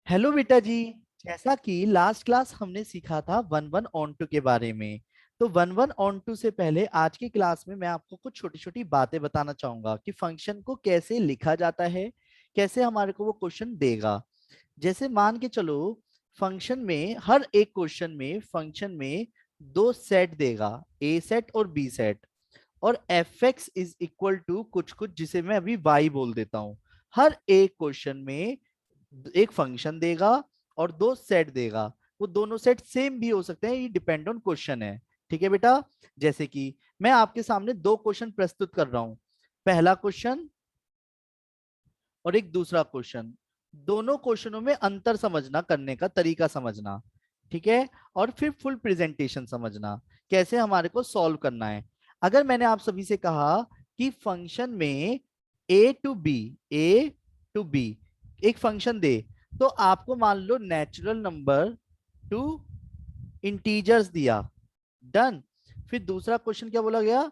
Hello बेटा जी। जैसा कि लास्ट क्लास हमने सीखा था वन वन ऑन टू के बारे में, तो वन वन ऑन टू से पहले आज की क्लास में मैं आपको कुछ छोटी छोटी बातें बताना चाहूंगा कि फंक्शन को कैसे लिखा जाता है, कैसे हमारे को वो क्वेश्चन देगा। जैसे मान के चलो, फंक्शन में हर एक क्वेश्चन में फंक्शन में दो सेट देगा, ए सेट और बी सेट, और f x is equal to कुछ कुछ जिसे मैं अभी वाई बोल देता हूँ। हर एक क्वेश्चन में एक फंक्शन देगा और दो सेट देगा। वो दोनों सेट सेम भी हो सकते हैं, ये डिपेंड ऑन क्वेश्चन है। ठीक है बेटा। जैसे कि मैं आपके सामने दो क्वेश्चन प्रस्तुत कर रहा हूं, पहला क्वेश्चन और एक दूसरा क्वेश्चन। दोनों क्वेश्चनों में अंतर समझना, करने का तरीका समझना, ठीक है। और फिर फुल प्रेजेंटेशन समझना, कैसे हमारे को सॉल्व करना है। अगर मैंने आप सभी से कहा कि फंक्शन में ए टू बी एक फंक्शन दे, तो आपको मान लो नेचुरल नंबर टू इंटीजर्स दिया, डन। फिर दूसरा क्वेश्चन क्या बोला गया,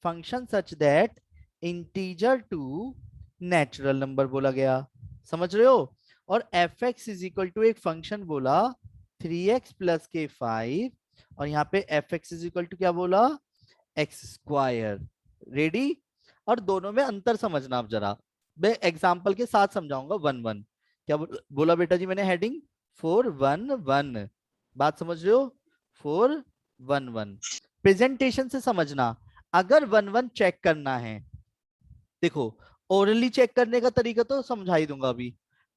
function such that integer to natural number बोला गया, समझ रहे हो। और f x is equal to एक फंक्शन बोला 3x प्लस के 5, और यहाँ पे f x is equal to क्या बोला, एक्स स्क्वायर। रेडी। और दोनों में अंतर समझना आप जरा, मैं एग्जाम्पल के साथ समझाऊंगा वन वन। क्या बोला बेटा जी मैंने, हेडिंग 4 1 1, बात समझ रहे हो, 4 1 1। प्रेजेंटेशन से समझना, अगर वन वन चेक करना है, देखो ओरली चेक करने का तरीका तो समझा ही दूंगा अभी,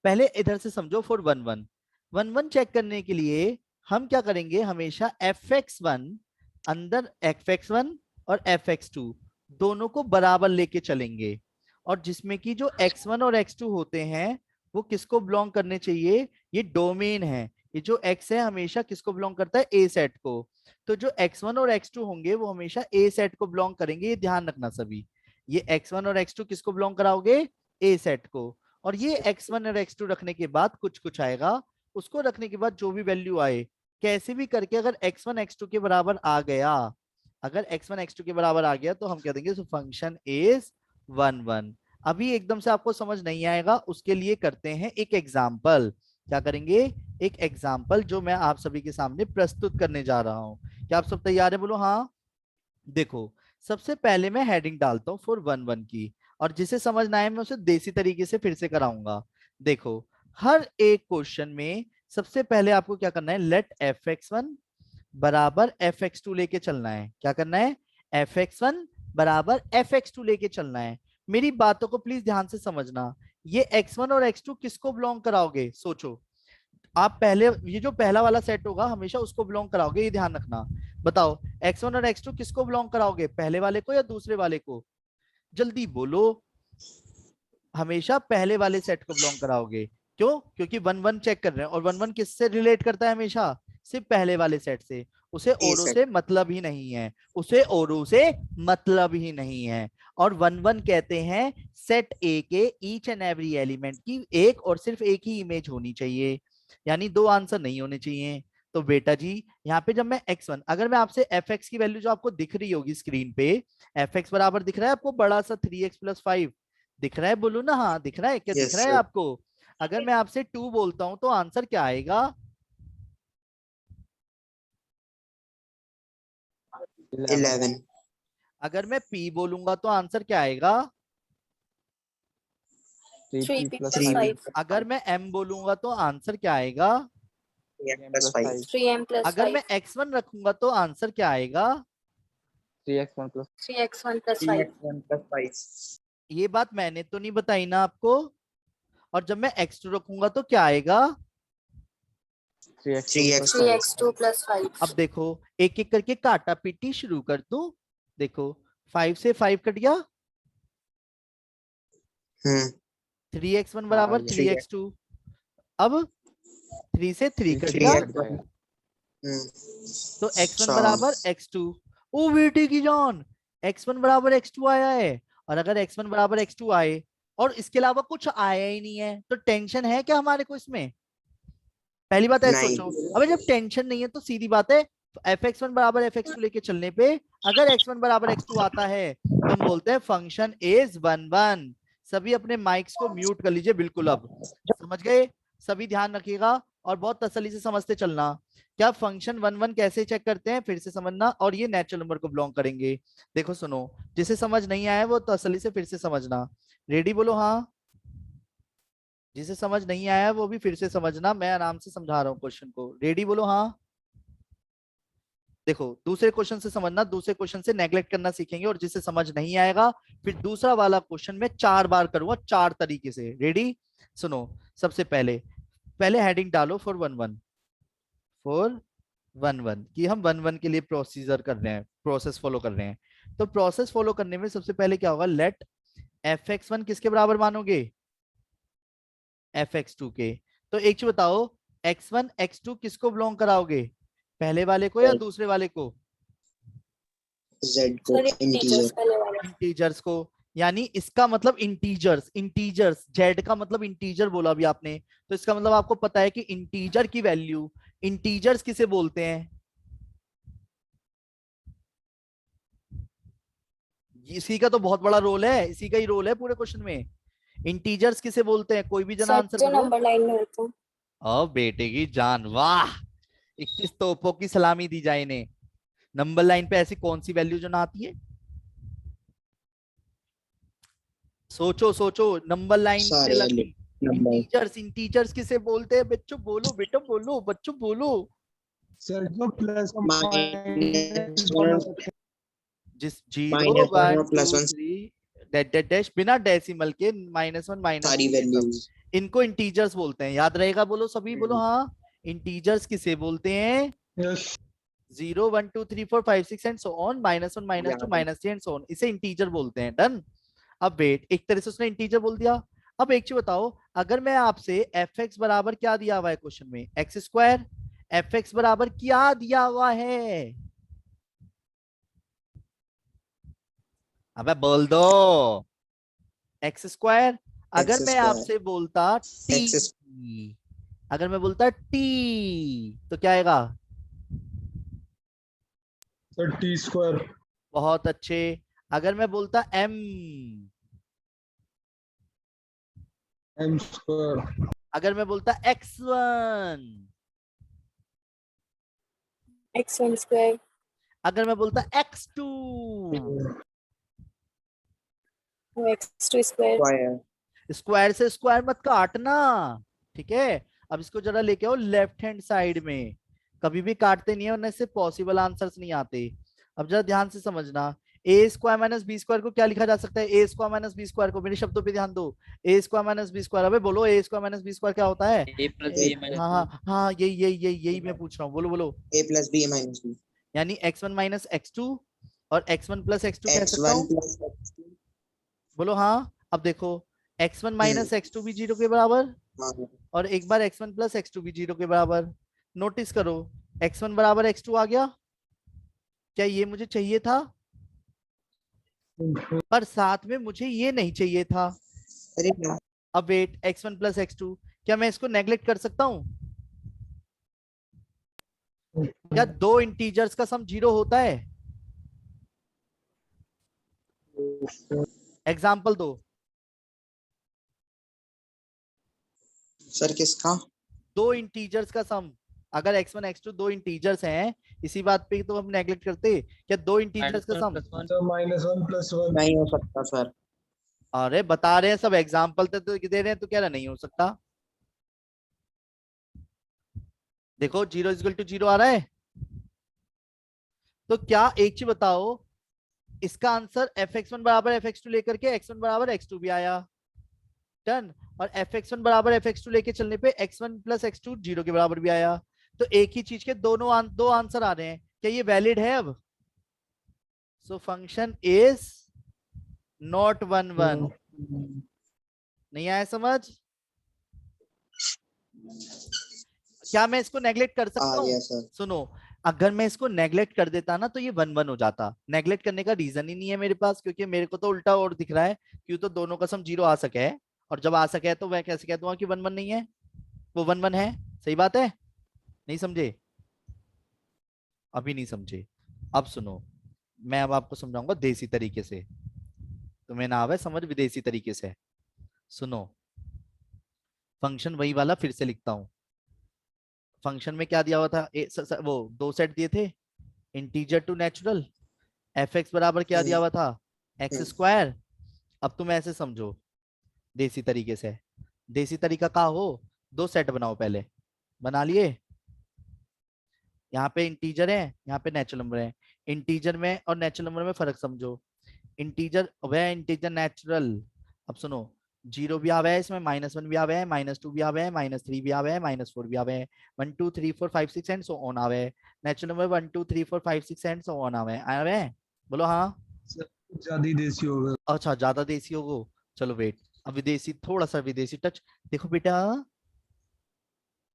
पहले इधर से समझो। 4 1 1, वन वन चेक करने के लिए हम क्या करेंगे, हमेशा एफ एक्स वन अंदर एफ एक्स वन और एफ एक्स टू दोनों को बराबर लेके चलेंगे। और जिसमें कि जो एक्स वन और एक्स टू होते हैं वो किसको बिलोंग करने चाहिए, ये डोमेन है। ये जो एक्स है हमेशा किसको बिलोंग करता है, ए सेट को। तो जो एक्स वन और एक्स टू होंगे वो हमेशा ए सेट को बिलोंग करेंगे, ये ध्यान रखना सभी। ये x1 और x2 किसको बिलोंग कराओगे, ए सेट को। और ये x1 और x2 रखने के बाद कुछ कुछ आएगा, उसको रखने के बाद जो भी वैल्यू आए, कैसे भी करके अगर x1 x2 के बराबर आ गया, अगर x1 x2 के बराबर आ गया तो हम कह देंगे फंक्शन इज वन वन। अभी एकदम से आपको समझ नहीं आएगा, उसके लिए करते हैं एक एग्जाम्पल। क्या करेंगे, एक एग्जाम्पल जो मैं आप सभी के सामने प्रस्तुत करने जा रहा हूं। क्या आप सब तैयार है, बोलो हाँ। देखो, सबसे पहले मैं हेडिंग डालता हूँ 4 1 1 की, और जिसे समझना है मैं उसे देसी तरीके से फिर से कराऊंगा। देखो, हर एक क्वेश्चन में सबसे पहले आपको क्या करना है, लेट एफ एक्स वन बराबर एफ एक्स टू लेके चलना है। क्या करना है, एफ एक्स वन बराबर एफ एक्स टू लेके चलना है। मेरी बातों को प्लीज ध्यान से समझना। ये एक्स वन और एक्स टू किसको बिलोंग कराओगे, सोचो। आप पहले ये जो पहला वाला सेट होगा हमेशा उसको बिलोंग कराओगे, ये ध्यान रखना। बताओ, x1 और x2 किसको बिलोंग कराओगे, पहले वाले को या दूसरे वाले को, जल्दी बोलो। हमेशा पहले वाले सेट को बिलोंग कराओगे। क्यों, क्योंकि वन वन चेक कर रहे हैं, और वन वन किससे रिलेट करता है, हमेशा सिर्फ पहले वाले सेट से। उसे ए औरों सेट से मतलब ही नहीं है, उसे औरों से मतलब ही नहीं है। और वन वन कहते हैं सेट ए के ईच एंड एवरी एलिमेंट की एक और सिर्फ एक ही इमेज होनी चाहिए, यानी दो आंसर नहीं होने चाहिए। तो बेटा जी, यहाँ पे जब मैं x1, अगर मैं आपसे एफ एक्स की वैल्यू जो आपको दिख रही होगी स्क्रीन पे, एफ एक्स बराबर दिख रहा है आपको, बड़ा सा 3x + 5 दिख रहा है, बोलो ना हाँ, दिख रहा है, क्या दिख यस रहा है सर आपको। अगर मैं आपसे 2 बोलता हूं तो आंसर क्या आएगा, 11 अगर मैं p बोलूंगा तो आंसर क्या आएगा, 3p plus 3 5. अगर मैं m बोलूंगा तो आंसर क्या आएगा, 3x + 5 3m plus अगर 5. मैं x1 रखूंगा तो आंसर क्या आएगा। 3x1 plus 5. 3x1 + 5 ये बात मैंने तो नहीं बताई ना आपको। और जब मैं x2 रखूंगा तो क्या आएगा। 3x2 3x2 plus 5. अब देखो, एक एक करके काटा पीटी शुरू कर दूं। देखो, 5 से 5 कट गया, 3x1 बराबर 3x2। अब 3 से 3 कट गया, 3x तो x1 4 बराबर x2। ओ बेटे की जान, x1 बराबर x2 आया है। और अगर x1 बराबर x2 आए और इसके अलावा कुछ आया ही नहीं है, तो टेंशन है क्या हमारे को इसमें। पहली बात है नहीं सोचो, अबे जब टेंशन नहीं है तो सीधी बात है, एफ एक्स वन बराबर एफ एक्स टू लेके चलने पे अगर x1 बराबर x2 आता है तो हम बोलते हैं फंक्शन इज वन वन। सभी अपने माइक्स को म्यूट कर लीजिए बिल्कुल, अब समझ गए। सभी ध्यान रखिएगा और बहुत तसल्ली से समझते चलना। क्या फंक्शन 1 1 कैसे चेक करते हैं फिर से समझना, और ये नेचुरल नंबर को बिलोंग करेंगे। देखो सुनो, जिसे समझ नहीं आया वो तसल्ली से फिर से समझना। रेडी बोलो हाँ। जिसे समझ नहीं आया वो भी फिर से समझना, मैं आराम से समझा रहा हूँ क्वेश्चन को। रेडी बोलो हाँ। देखो दूसरे क्वेश्चन से समझना, दूसरे क्वेश्चन से नेगलेक्ट करना सीखेंगे, और जिसे समझ नहीं आएगा फिर दूसरा वाला क्वेश्चन में 4 बार करूंगा 4 तरीके से। रेडी सुनो। सबसे पहले पहले हेडिंग डालो फॉर 1 1, फॉर 1 1 कि हम 1 1 के लिए प्रोसीजर कर रहे हैं, प्रोसेस फॉलो कर रहे हैं। तो प्रोसेस फॉलो करने में सबसे पहले क्या होगा, लेट fx1 किसके बराबर मानोगे, fx2 के। तो एक चीज बताओ, x1 x2 किसको बिलोंग कराओगे, पहले वाले को या दूसरे वाले को, Z को इंटीजर, इंटीजर्स को। यानी इसका मतलब इंटीजर्स, इंटीजर्स जेड का मतलब इंटीजर बोला अभी आपने, तो इसका मतलब आपको पता है कि इंटीजर की वैल्यू, इंटीजर्स किसे बोलते हैं, इसी का तो बहुत बड़ा रोल है, इसी का ही रोल है पूरे क्वेश्चन में। इंटीजर्स किसे बोलते हैं, कोई भी जना आंसर जो करो। नंबर लाइन में होता है। ओ बेटे की जान, वाह, 21 तोपों की सलामी दी जाए इन्हें। नंबर लाइन पे ऐसी कौन सी वैल्यू जो ना आती है, सोचो सोचो, नंबर लाइन से सारे लगी। नंबर। इंटीजर्स, इंटीजर्स किसे बोलते हैं बच्चों, बोलो बेटा बोलो, बच्चों बोलो। सर जो प्लस और माइनस माइनस वन, जिस 0 माइनस वन 1 और plus 2 one, 3 dash dash dash बिना डेसिमल के, -1 सारी -2 ये सब, वैल्यूज। इनको इंटीजर्स बोलते हैं। याद रहेगा, बोलो सभी बोलो हाँ। इंटीजर्स किसे बोलते हैं, yes 0 1 2 3 4 5 6 and so on, -1 -2 -3 and so on, इसे इंटीजर बोलते हैं। डन। अब वेट, एक तरह से उसने इंटीजर बोल दिया। अब एक चीज बताओ, अगर मैं आपसे एफ एक्स बराबर क्या दिया हुआ है क्वेश्चन में, एक्स स्क्वायर, एफ एक्स बराबर क्या दिया हुआ है, अबे बोल दो, एक्स स्क्वायर। अगर एक्स मैं स्क्वायर, आपसे बोलता टी, एक्स अगर मैं बोलता टी तो क्या आएगा, सर टी स्क्वायर बहुत अच्छे। अगर मैं बोलता एम, एम स्क्वायर अगर मैं बोलता x1, x1 स्क्वायर, अगर मैं बोलता x2, x2 square, square, square से स्क्वायर मत काटना, ठीक है। अब इसको जरा लेके आओ लेफ्ट हैंड साइड में, कभी भी काटते नहीं है वरना इससे पॉसिबल आंसर्स नहीं आते। अब जरा ध्यान से समझना, ए स्क्वायर माइनस बी स्क्वायर को क्या लिखा जा सकता है, ए स्क्वायर माइनस बी स्क्वायर को, मेरे शब्दों पे ध्यान दो, ए स्क्वायर माइनस बी स्क्वायर, अबे बोलो ए स्क्वायर माइनस बी स्क्वायर क्या होता है, ए प्लस ए, बी माइनस हाँ हाँ हाँ, यही यही यही यही मैं पूछ रहा हूँ, बोलो बोलो। ए प्लस बी माइनस बी, यानी x1 माइनस x2 और x1 प्लस x2 कह एक्स सकता वन हूँ, प्लस एक्स टू। बोलो हाँ। अब देखो, x1 माइनस x2 भी 0 के बराबर, हाँ, और एक बार x1 प्लस x2 भी 0 के बराबर। नोटिस करो, x1 बराबर x2 आ गया, क्या ये मुझे चाहिए था, पर साथ में मुझे ये नहीं चाहिए था। अरे यार, अब वेट, x1 प्लस x2, क्या मैं इसको नेग्लेक्ट कर सकता हूँ, क्या दो इंटीजर्स का सम 0 होता है, एग्जाम्पल दो, सर किसका? दो इंटीजर्स का सम, अगर x1 x2 दो इंटीजर्स हैं, इसी बात पे तो हम नेग्लेक्ट करते, क्या दो इंटीजर्स का सम, सर -1 + 1 नहीं हो सकता सर। अरे बता रहे हैं सब, एग्जाम्पल तो दे रहे हैं, तो कह रहा नहीं हो सकता। देखो 0 = 0 आ रहा है, तो क्या एक चीज बताओ, इसका आंसर fx1 बराबर fx2 लेकर के x1 बराबर x2 भी आया, डन। और fx1 बराबर fx2 लेके चलने पे x1 प्लस x2 0 के बराबर भी आया। तो एक ही चीज के दो आंसर आ रहे हैं, क्या ये वैलिड है अब, सो फंक्शन इज नॉट 1 1। नहीं आया समझ, क्या मैं इसको नेग्लेक्ट कर आ सकता हूँ, गया सर। सुनो, अगर मैं इसको नेग्लेक्ट कर देता ना तो ये 1 1 हो जाता, नेग्लेक्ट करने का रीजन ही नहीं है मेरे पास, क्योंकि मेरे को तो उल्टा और दिख रहा है, क्यों तो दोनों का सम 0 आ सके है, और जब आ सके है तो मैं कैसे कह दूंगा कि 1 1 नहीं है, वो 1 1 है, सही बात है। नहीं समझे, अभी नहीं समझे, अब सुनो, मैं अब आपको समझाऊंगा देसी तरीके से, तुम्हें ना आवे समझ विदेशी तरीके से, सुनो। फंक्शन वही वाला फिर से लिखता हूँ। फंक्शन में क्या दिया हुआ था, वो दो सेट दिए थे, integer to natural. F x बराबर क्या दिया हुआ था, एक्स स्क्वायर। अब तुम ऐसे समझो देसी तरीके से, देसी तरीका का हो, दो सेट बनाओ, पहले बना लिए। यहाँ पे इंटीजर है, यहाँ पे नेचुरल नंबर है। इंटीजर में और नेचुरल नंबर में फर्क समझो। इंटीजर वह इंटीजर नेचुरल, अब सुनो, जीरो भी आवे है इसमें, -1 भी आवे है, -2 भी आवे है, -3 भी आवे है, -4 भी आवे है, 1 2 3 4 5 6 एंड सो ऑन आवे है। Natural number 1 2 3 4 5 6 and so on आवे है। बोलो हाँ। ज्यादा देसी होगा। अच्छा ज्यादा देसी होगो, चलो वेट, अब विदेशी, थोड़ा सा विदेशी टच। देखो बेटा,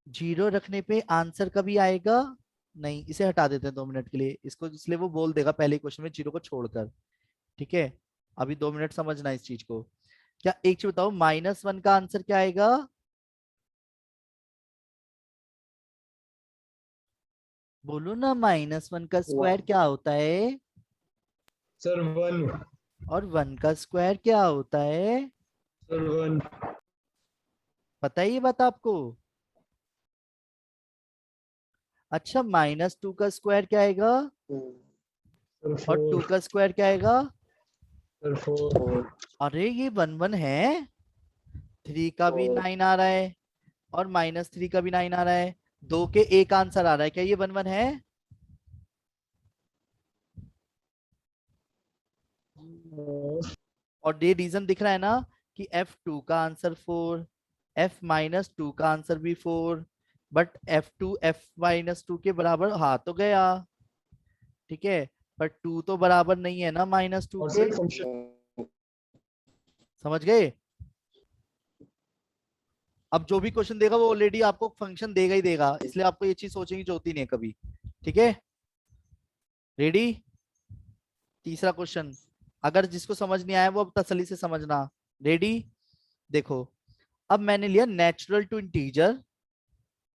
जीरो रखने पे आंसर कभी आएगा नहीं, इसे हटा देते हैं 2 मिनट के लिए इसको, इसलिए वो बोल देगा पहले क्वेश्चन में जीरो को छोड़कर। ठीक है, अभी 2 मिनट समझना इस चीज को। क्या एक चीज बताओ, -1 का आंसर क्या आएगा? बोलो ना, -1 का स्क्वायर क्या होता है? सर 1। और 1 का स्क्वायर क्या होता है? सर 1। पता है ये बात आपको? अच्छा, -2 का स्क्वायर क्या आएगा? सर और 2 4। का स्क्वायर क्या आएगा? सर 4। अरे ये 1 1 है, 3 का भी 9 आ रहा है, और -3 का भी 9 आ रहा है, दो के एक आंसर आ रहा है, क्या ये 1 1 है? और ये रीजन दिख रहा है ना कि F2 का आंसर 4, F-2 का आंसर भी 4, बट F2 F-2 के बराबर हा तो गया, ठीक है, पर 2 तो बराबर नहीं है ना -2 और के। Sir function. समझ गए? अब जो भी क्वेश्चन देगा वो ऑलरेडी आपको फंक्शन देगा ही देगा, इसलिए आपको ये चीज सोचने की जरूरत ही नहीं है कभी। ठीक है, रेडी? तीसरा क्वेश्चन, अगर जिसको समझ नहीं आया वो अब तसल्ली से समझना। रेडी? देखो, अब मैंने लिया नेचुरल टू इंटीजर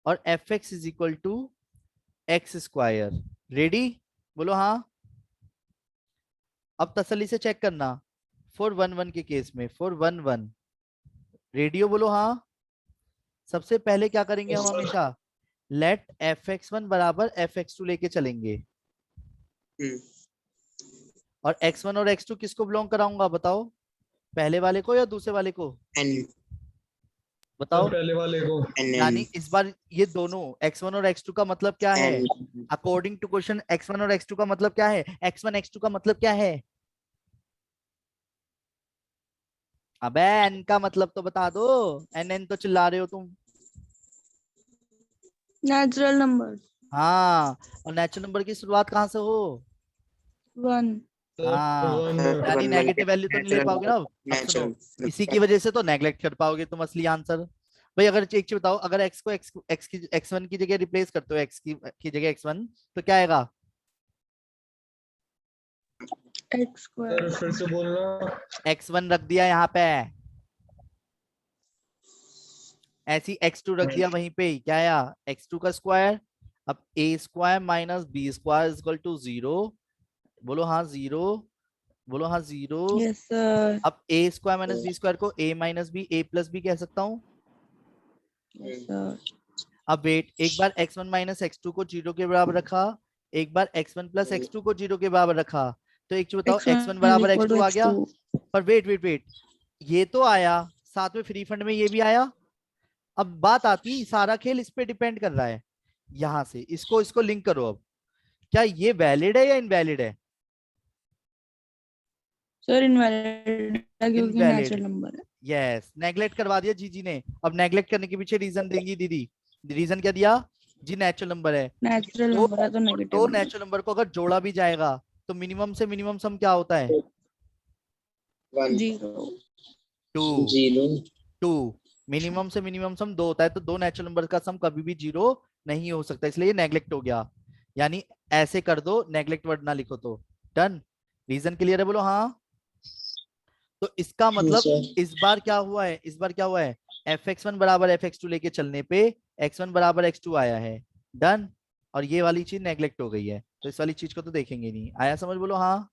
और f x is equal to x square. Ready? बोलो हाँ। अब तसल्ली से चेक करना, 4 1 1 के केस में 4 1 1, रेडियो बोलो हाँ। सबसे पहले क्या करेंगे हम हमेशा, लेट f(x1) बराबर f(x2) लेके चलेंगे। और x1 और x2 किसको बिलोंग कराऊंगा बताओ, पहले वाले को या दूसरे वाले को? बताओ। पहले वाले को। यानी इस बार ये दोनों x1 और x2 का मतलब क्या है? अकॉर्डिंग टू क्वेश्चन x1 और x2 का मतलब क्या है? x1 x2 का मतलब क्या है? अबे n का मतलब तो बता दो, n तो चिल्ला रहे हो तुम। नेचुरल नंबर हाँ, और नेचुरल नंबर की शुरुआत कहाँ से हो? 1। हाँ, यानी नेगेटिव वैल्यू तो नहीं ले पाओगे ना। अब सुनो, इसी की वजह से तो नेग्लेक्ट कर पाओगे तुम असली आंसर। भाई अगर एक चीज बताओ, अगर x को x की x1 की जगह रिप्लेस करते हो, x की जगह x1, तो क्या आएगा? X square. सर फिर से बोलना। x1 रख दिया यहाँ पे, ऐसी x2 रख दिया वहीं पे ही, क्या आया? x2 का स्क्वायर। अब a square minus b square is equal to 0। बोलो हाँ 0, बोलो हाँ 0। Yes sir. अब a square minus b square को a minus b a plus b कह सकता हूँ। Yes sir. अब वेट, एक बार x1 माइनस एक्स टू को 0 के बराबर रखा, एक बार x1 प्लस एक्स टू को 0 के बराबर रखा, तो एक चीज बताओ, x1 बराबर x2 आ गया। पर वेट वेट वेट, ये तो आया, साथ में फ्री फंड में ये भी आया। अब बात आती, सारा खेल इस पे डिपेंड कर रहा है, यहां से इसको इसको लिंक करो। अब क्या ये वैलिड है या इनवैलिड है? सर इनवैलिड क्योंकि इनवैलिड, नेचुरल नंबर है। यस, नेगलेक्ट करवा दिया जीजी ने। अब नेगलेक्ट करने के पीछे रीजन देंगी दीदी, रीजन क्या दिया जी? नेचुरल नंबर है। नेचुरल तो नंबर है तो नेगेटिव दो होना। नेचुरल नंबर को अगर जोड़ा भी जाएगा तो मिनिमम से मिनिमम सम क्या होता है? 0। 2। 2 मिनिमम से मिनिमम सम 2 होता है, तो दो नेचुरल नंबर का सम कभी भी 0 नहीं हो सकता, इसलिए ये नेगलेक्ट हो गया। यानी ऐसे कर दो, नेगलेक्ट वर्ड ना लिखो तो। डन? रीजन क्लियर है? बोलो हाँ। तो इसका मतलब इस बार क्या हुआ है, इस बार क्या हुआ है, fx1 बराबर fx2 लेके चलने पे x1 बराबर x2 आया है। डन? और ये वाली चीज नेगलेक्ट हो गई है, तो इस वाली चीज को तो देखेंगे नहीं। आया समझ? बोलो हाँ।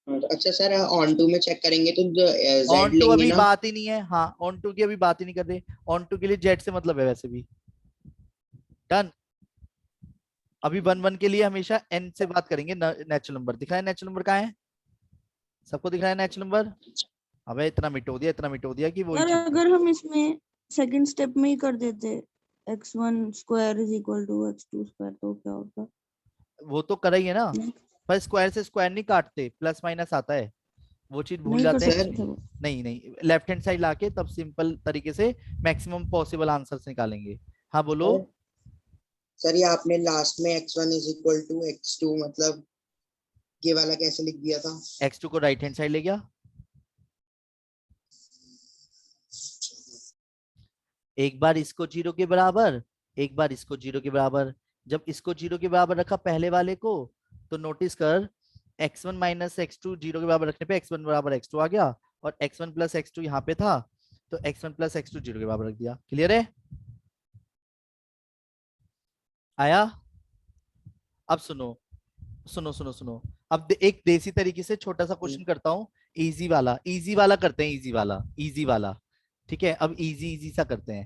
अच्छा सर, ऑन टू में चेक करेंगे तो जेड ऑन टू लेंगे अभी ना। बात ही नहीं है, हाँ ऑन टू की अभी बात ही नहीं कर रहे, ऑन टू के लिए जेड से मतलब है वैसे भी। डन। अभी वन वन के लिए हमेशा एन से बात करेंगे। नेचुरल नंबर दिख रहा है, नेचुरल नंबर कहाँ है, सबको दिख रहा है नेचुरल नंबर। अबे इतना मिटो दिया, इतना मिटो दिया कि वही सर चीज। अगर हम इसमें सेकंड स्टेप में ही कर देते x1 square is equal to x2 square तो क्या होता? वो तो कर ही है ना, नहीं, पर स्क्वायर से स्क्वायर नहीं काटते, प्लस माइनस आता है, वो चीज भूल नहीं कर जाते हैं सर सकते थे इसलिए। वो। नहीं नहीं, लेफ्ट हैंड साइड लाके तब सिंपल तरीके से मैक्सिमम पॉसिबल आंसर्स निकालेंगे। हाँ बोलो। सर सर, ये आपने लास्ट में x1 is equal to x2 मतलब ये वाला कैसे लिख दिया था? x2 को राइट हैंड साइड ले गया, एक बार इसको जीरो के बराबर, एक बार इसको जीरो के बराबर। जब इसको जीरो के बराबर रखा पहले वाले को, तो नोटिस कर x1 माइनस x2 जीरो के बराबर रखने पे x1 बराबर x2 आ गया, और x1 प्लस x2 यहाँ पे था, तो x1 प्लस x2 जीरो के बराबर रख दिया। क्लियर है? आया? अब सुनो सुनो सुनो सुनो, अब एक देसी तरीके से छोटा सा क्वेश्चन करता हूँ, इजी वाला करते हैं, इजी वाला। ठीक है, अब इजी इजी सा करते हैं।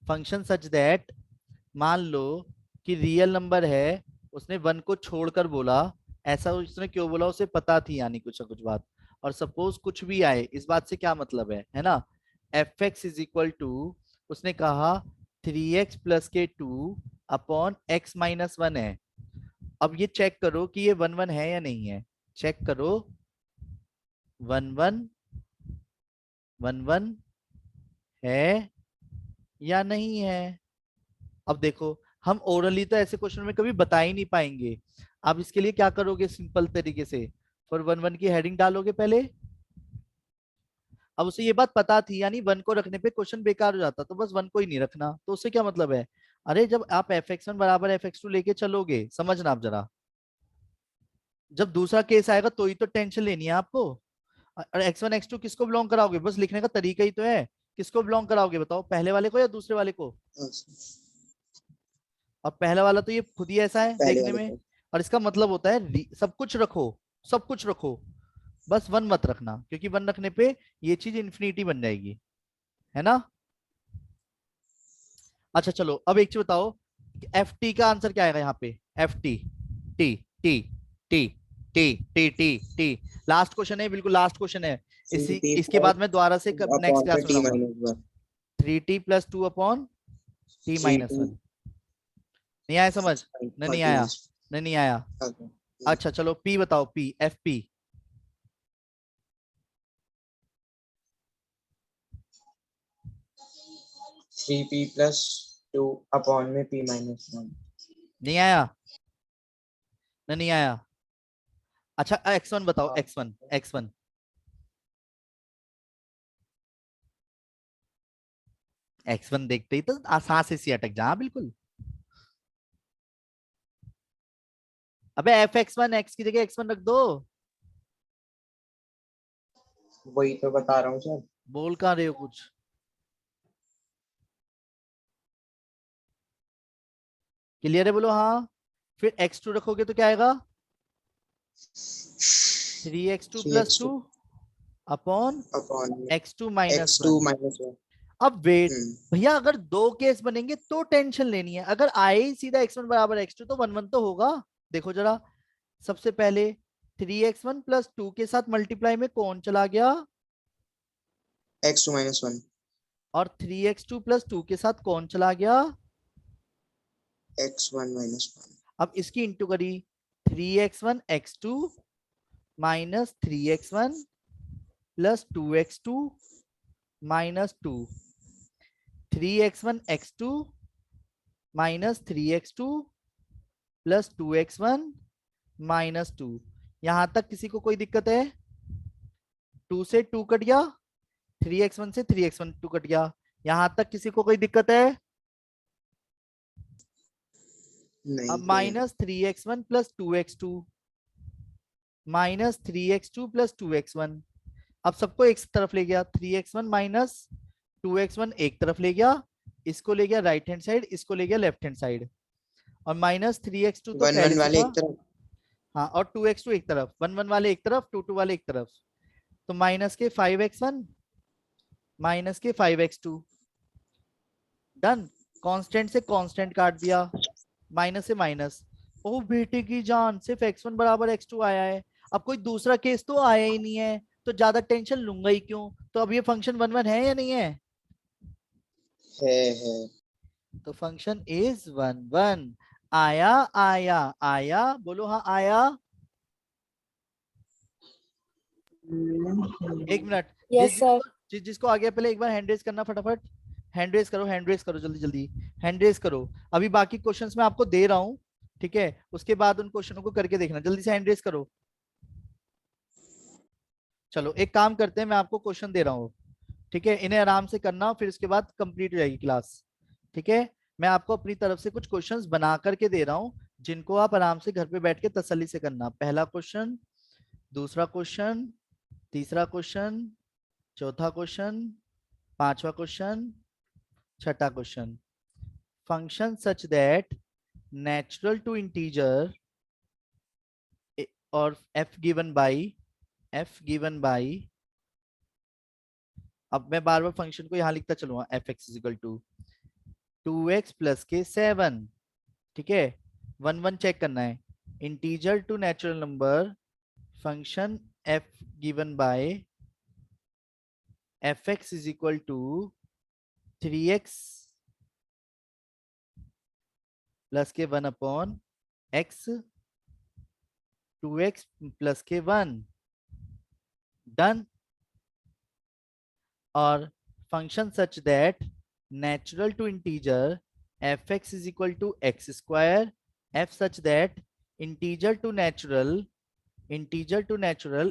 फंक्शन सच दैट, मान लो कि रियल नंबर है, उसने वन को छोड़कर बोला, ऐसा उसने क्यों बोला उसे पता थी, यानी कुछ ना कुछ बात। और सपोज कुछ भी आए, इस बात से क्या मतलब है ना, f x is equal to, उसने कहा 3x प्लस के 2 अपॉन x माइनस 1 है। अब ये चेक करो कि ये वन वन है या नहीं है, चेक करो, वन वन वन वन है या नहीं है। अब देखो, हम ओरली तो ऐसे क्वेश्चन में कभी बता ही नहीं पाएंगे। आप इसके लिए क्या करोगे, सिंपल तरीके से फॉर वन वन की हेडिंग डालोगे पहले। अब उसे ये बात पता थी, यानी वन को रखने पे क्वेश्चन बेकार हो जाता, तो बस वन को ही नहीं रखना। तो उससे क्या मतलब है, अरे जब आप एफ एक्स वन बराबर एफ एक्स टू लेके चलोगे, समझना आप जरा, जब दूसरा केस आएगा तो ही तो टेंशन लेनी है आपको। और एक्स वन एक्स टू किसको बिलोंग कराओगे, बस लिखने का तरीका ही तो है। किसको बिलोंग कराओगे बताओ, पहले वाले को या दूसरे वाले को? अब पहला वाला तो ये खुद ही ऐसा है पहले देखने वाले में, को। और इसका मतलब होता है सब कुछ रखो, सब कुछ रखो, बस वन मत रखना, क्योंकि वन रखने पे ये चीज इन्फिनिटी बन जाएगी, है ना। अच्छा चलो, अब एक चीज बताओ, एफ टी का आंसर क्या आएगा यहाँ पे, F T, T T T T T T T. Last question है, बिल्कुल लास्ट क्वेश्चन है। CP इसके बाद मैं दोबारा से नेक्स्ट अपॉन क्लास में टी बताऊंगा। Minus 1। 3t plus 2 upon T minus 3 one. नहीं आया समझ? नहीं आया, 2 नहीं आया। अच्छा चलो, पी बताओ, P F P. 3p plus 2 upon में p माइनस 1। नहीं आया, नहीं आया। अच्छा x1 बताओ, x1 x1। x1 देखते ही तो सांस से सी अटक जा, बिल्कुल। अबे एफ एक्स वन, एक्स की जगह x1 रख दो। वही तो बता रहा हूँ सर। बोल कहाँ रहे हो कुछ? क्लियर है बोलो हाँ। फिर x2 रखोगे तो क्या आएगा, 3x2 plus 2 3x2 upon upon x2 minus x2 one. Minus 1। अब वेट भैया, अगर दो केस बनेंगे तो टेंशन लेनी है, अगर आए ही सीधा x1 बराबर x2 तो वन वन तो होगा। देखो जरा, सबसे पहले 3x1 प्लस 2 के साथ मल्टीप्लाई में कौन चला गया, x2 माइनस 1। और 3x2 प्लस 2 के साथ कौन चला गया, x1 माइनस 1। अब इसकी इंटू करी, 3x1 x2 minus 3x1 plus 2x2 minus 2, 3x1 x2 minus 3x2 plus 2x1 minus 2। यहां तक किसी को कोई दिक्कत है? 2 से 2 कट गया, 3x1 से 3x1 2 कट गया, यहां तक किसी को कोई दिक्कत है? अब minus 3x1 plus 2x2 minus 3x2 plus 2x1। अब सबको एक तरफ ले गया, 3x1 माइनस 2x1 एक तरफ ले गया, इसको ले गया राइट हैंड साइड, इसको ले गया लेफ्ट हैंड साइड, और माइनस 3x2 तो 1 पहले 1 से वाले था। एक तरफ। हाँ, और 2x2 एक तरफ, 1 1 वाले एक तरफ, 2 2 वाले एक तरफ, तो माइनस के 5x1 माइनस के 5x2। डन। कांस्टेंट से कांस्टेंट काट दिया, माइनस से माइनस। ओ बेटे की जान, सिर्फ x1 बराबर x2 आया है, अब कोई दूसरा केस तो आया ही नहीं है, तो ज्यादा टेंशन लूंगा ही क्यों। तो अब ये फंक्शन 1 1 है या नहीं है? है। तो फंक्शन इज 1 1। आया आया आया, बोलो हाँ आया। एक मिनट, यस सर। जिसको आ गया पहले एक बार हैंड रेज करना, फटाफट हैंड रेज करो, हैंड रेज करो, जल्दी जल्दी हैंड रेज करो। अभी बाकी क्वेश्चंस मैं आपको दे रहा हूँ, ठीक है, उसके बाद उन क्वेश्चनों को करके देखना, जल्दी से हैंड रेज करो। चलो एक काम करते हैं, मैं आपको क्वेश्चन दे रहा हूँ, ठीक है, इन्हें आराम से करना, फिर उसके बाद कंप्लीट हो जाएगी क्लास, ठीक है। मैं आपको अपनी तरफ से कुछ क्वेश्चंस बना करके दे रहा हूँ, जिनको आप आराम से घर पे बैठ के तसल्ली से करना। पहला क्वेश्चन, दूसरा क्वेश्चन, तीसरा क्वेश्चन, चौथा क्वेश्चन, पांचवा क्वेश्चन, छठा question. Function such that natural to integer और f गिवन बाई, अब मैं बार बार फंक्शन को यहां लिखता चलूंगा, fx equal to 2x plus के 7, ठीक है। 1 1 चेक करना है, integer to natural number, function f given by fx is equal to 3x plus के 1 अपॉन x, 2x प्लस के 1। डन। और function such that natural to integer fx is equal to x square, f such that integer to natural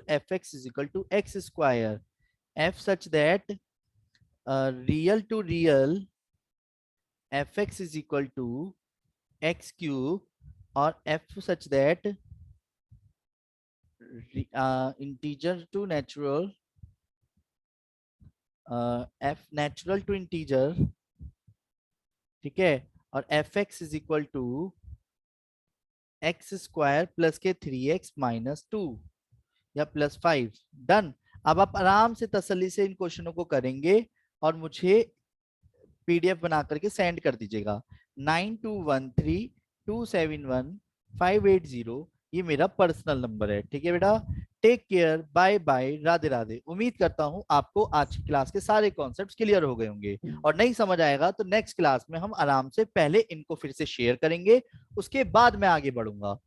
fx is equal to x square, f such that real to real fx is equal to x cube, और f such that integer to natural f natural to integer, ठीक है, और fx is equal to x square plus के 3x minus 2 या plus 5। Done. अब आप आराम से तसल्ली से इन क्वेश्चनों को करेंगे और मुझे पीडीएफ बना करके सेंड कर दीजिएगा। 9213271580 ये मेरा पर्सनल नंबर है, ठीक है बेटा। Take care, bye bye, Radhe Radhe. उम्मीद करता हूं आपको आज की क्लास के सारे कॉन्सेप्ट्स क्लियर हो गए होंगे, और नहीं समझ आएगा तो नेक्स्ट क्लास में हम आराम से पहले इनको फिर से शेयर करेंगे, उसके बाद मैं आगे बढ़ूंगा।